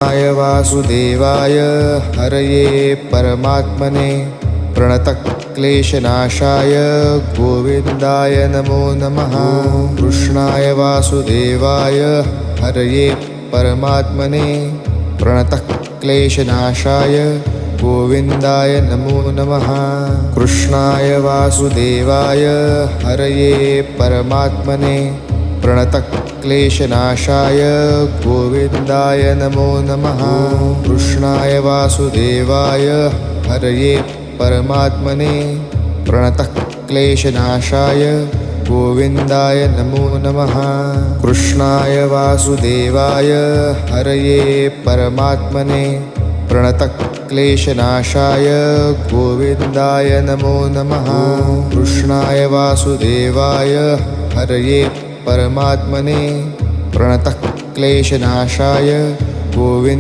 कृष्णाय वासुदेवाय हरये परमात्मने प्रणतक्लेशनाशाय गोविन्दाय नमो नमः। कृष्णाय वासुदेवाय हरये परमात्मने प्रणतक्लेशनाशाय गोविन्दाय नमो नमः। कृष्णाय वासुदेवाय हरये परमात्मने प्रणतक्लेशनाशाय गोविन्दाय नमो नमः। कृष्णाय वासुदेवाय हरये परमात्मने प्रणतक्लेशनाशाय गोविन्दाय नमो नमः। कृष्णाय वासुदेवाय हरये परमात्मने प्रणतक्लेशनाशाय गोविन्दाय नमो नमः। कृष्णाय वासुदेवाय हरये परमात्मने प्रणतक्लेशनाशाय गोविन्दाय